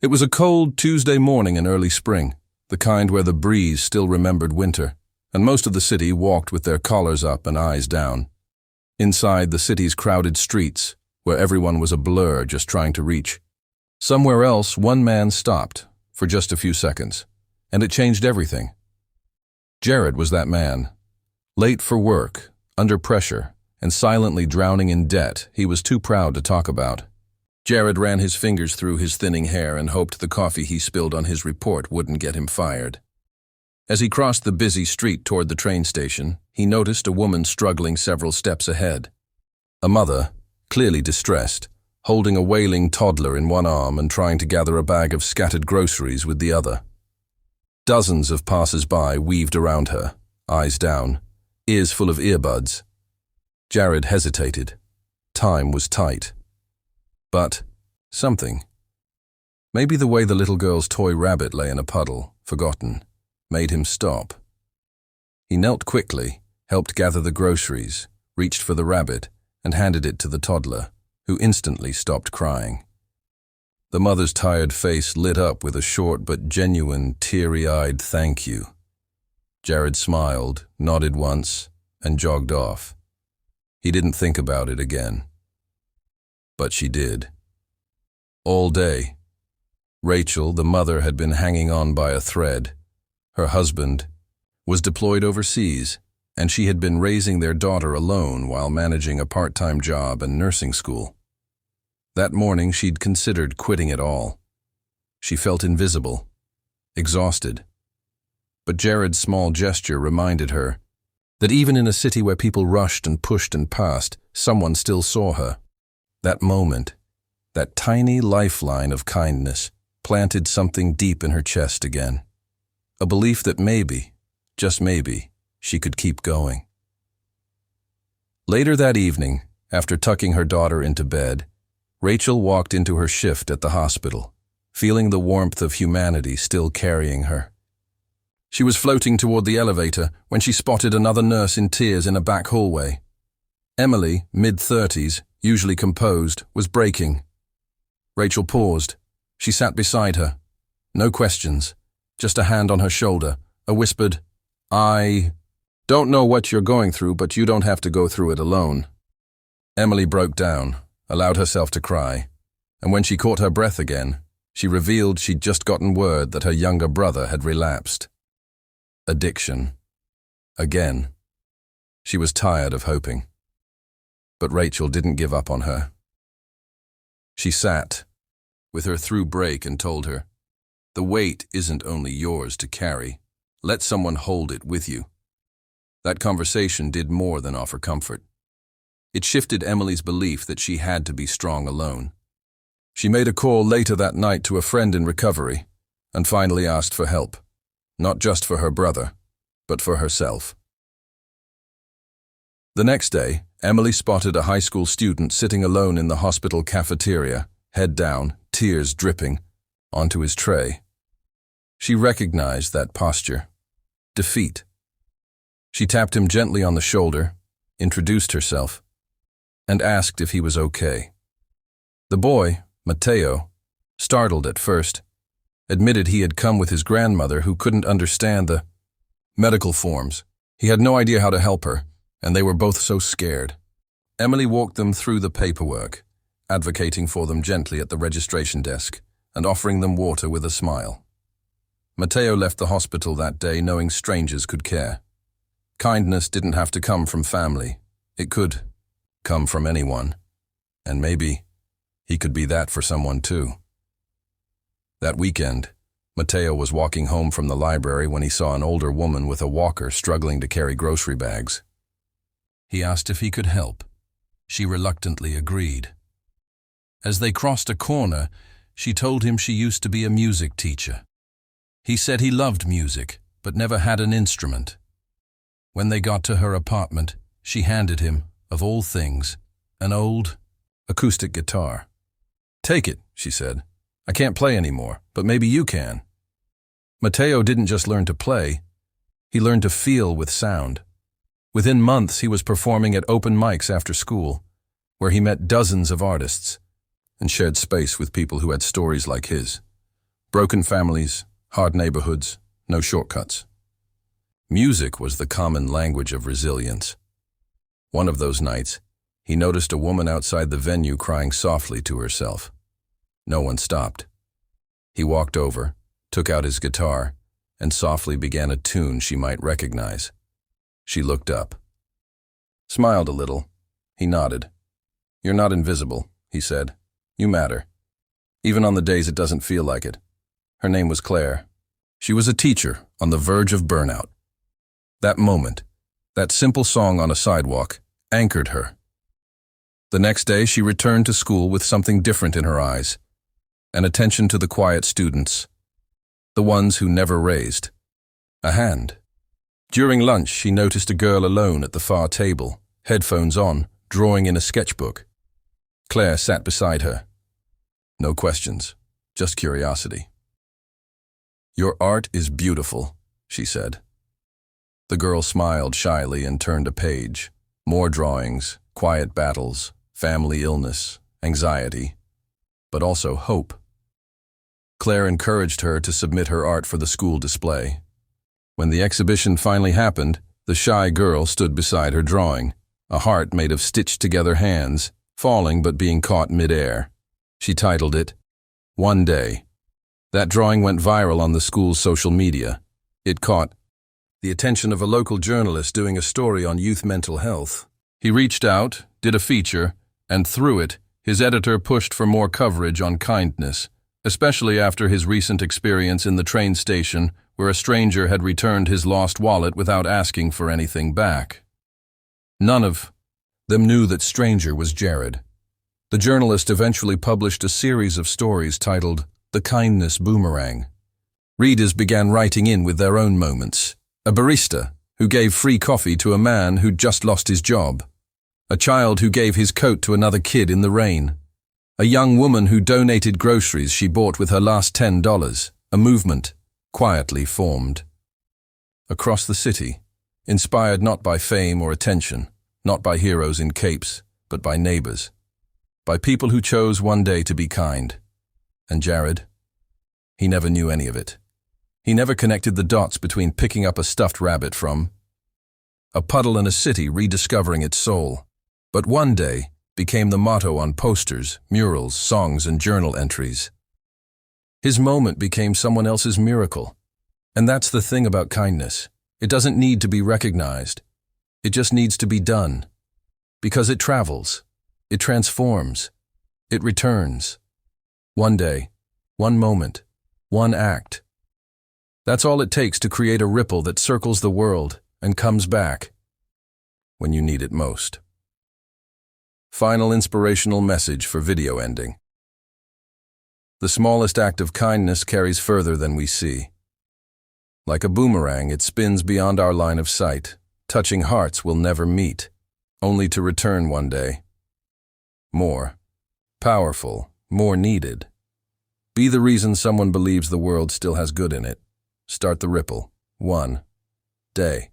It was a cold Tuesday morning in early spring, the kind where the breeze still remembered winter, and most of the city walked with their collars up and eyes down. Inside the city's crowded streets, where everyone was a blur just trying to reach. Somewhere else, one man stopped, for just a few seconds, and it changed everything. Jared was that man. Late for work, under pressure, and silently drowning in debt he was too proud to talk about. Jared ran his fingers through his thinning hair and hoped the coffee he spilled on his report wouldn't get him fired. As he crossed the busy street toward the train station, he noticed a woman struggling several steps ahead. A mother, clearly distressed, holding a wailing toddler in one arm and trying to gather a bag of scattered groceries with the other. Dozens of passers-by weaved around her, eyes down, ears full of earbuds. Jared hesitated. Time was tight. But something. Maybe the way the little girl's toy rabbit lay in a puddle, forgotten, made him stop. He knelt quickly, helped gather the groceries, reached for the rabbit, and handed it to the toddler, who instantly stopped crying. The mother's tired face lit up with a short but genuine, teary-eyed thank you. Jared smiled, nodded once, and jogged off. He didn't think about it again. But she did. All day. Rachel, the mother, had been hanging on by a thread. Her husband was deployed overseas, and she had been raising their daughter alone while managing a part-time job and nursing school. That morning she'd considered quitting it all. She felt invisible, exhausted. But Jared's small gesture reminded her that even in a city where people rushed and pushed and passed, someone still saw her. That moment, that tiny lifeline of kindness, planted something deep in her chest again. A belief that maybe, just maybe, she could keep going. Later that evening, after tucking her daughter into bed, Rachel walked into her shift at the hospital, feeling the warmth of humanity still carrying her. She was floating toward the elevator when she spotted another nurse in tears in a back hallway. Emily, mid-30s, usually composed, was breaking. Rachel paused. She sat beside her. No questions, just a hand on her shoulder, a whispered, "I don't know what you're going through, but you don't have to go through it alone." Emily broke down, allowed herself to cry, and when she caught her breath again, she revealed she'd just gotten word that her younger brother had relapsed. Addiction. Again. She was tired of hoping. But Rachel didn't give up on her. She sat, with her through break, and told her, "The weight isn't only yours to carry. Let someone hold it with you." That conversation did more than offer comfort. It shifted Emily's belief that she had to be strong alone. She made a call later that night to a friend in recovery, and finally asked for help, not just for her brother, but for herself. The next day, Emily spotted a high school student sitting alone in the hospital cafeteria, head down, tears dripping, onto his tray. She recognized that posture. Defeat. She tapped him gently on the shoulder, introduced herself, and asked if he was okay. The boy, Matteo, startled at first, admitted he had come with his grandmother who couldn't understand the medical forms. He had no idea how to help her, and they were both so scared. Emily walked them through the paperwork, advocating for them gently at the registration desk and offering them water with a smile. Matteo left the hospital that day knowing strangers could care. Kindness didn't have to come from family. It could come from anyone. And maybe he could be that for someone too. That weekend, Matteo was walking home from the library when he saw an older woman with a walker struggling to carry grocery bags. He asked if he could help. She reluctantly agreed. As they crossed a corner, she told him she used to be a music teacher. He said he loved music, but never had an instrument. When they got to her apartment, she handed him, of all things, an old acoustic guitar. "Take it," she said. "I can't play anymore, but maybe you can." Matteo didn't just learn to play, he learned to feel with sound. Within months, he was performing at open mics after school, where he met dozens of artists and shared space with people who had stories like his. Broken families, hard neighborhoods, no shortcuts. Music was the common language of resilience. One of those nights, he noticed a woman outside the venue crying softly to herself. No one stopped. He walked over, took out his guitar, and softly began a tune she might recognize. She looked up. Smiled a little. He nodded. "You're not invisible," he said. "You matter. Even on the days it doesn't feel like it." Her name was Claire. She was a teacher on the verge of burnout. That moment, that simple song on a sidewalk, anchored her. The next day, she returned to school with something different in her eyes, an attention to the quiet students, the ones who never raised a hand. During lunch, she noticed a girl alone at the far table, headphones on, drawing in a sketchbook. Claire sat beside her. No questions, just curiosity. "Your art is beautiful," she said. The girl smiled shyly and turned a page. More drawings, quiet battles, family illness, anxiety, but also hope. Claire encouraged her to submit her art for the school display. When the exhibition finally happened, the shy girl stood beside her drawing, a heart made of stitched-together hands, falling but being caught mid-air. She titled it, "One Day." That drawing went viral on the school's social media. It caught the attention of a local journalist doing a story on youth mental health. He reached out, did a feature, and through it, his editor pushed for more coverage on kindness, especially after his recent experience in the train station where a stranger had returned his lost wallet without asking for anything back. None of them knew that stranger was Jared. The journalist eventually published a series of stories titled The Kindness Boomerang. Readers began writing in with their own moments. A barista who gave free coffee to a man who'd just lost his job. A child who gave his coat to another kid in the rain. A young woman who donated groceries she bought with her last $10. A movement quietly formed. Across the city, inspired not by fame or attention, not by heroes in capes, but by neighbors. By people who chose one day to be kind. And Jared? He never knew any of it. He never connected the dots between picking up a stuffed rabbit from a puddle in a city rediscovering its soul. But one day became the motto on posters, murals, songs, and journal entries. His moment became someone else's miracle. And that's the thing about kindness. It doesn't need to be recognized. It just needs to be done. Because it travels. It transforms. It returns. One day, one moment, one act. That's all it takes to create a ripple that circles the world and comes back when you need it most. Final inspirational message for video ending. The smallest act of kindness carries further than we see. Like a boomerang, it spins beyond our line of sight, touching hearts we'll never meet, only to return one day. More powerful, more needed. Be the reason someone believes the world still has good in it. Start the ripple, one day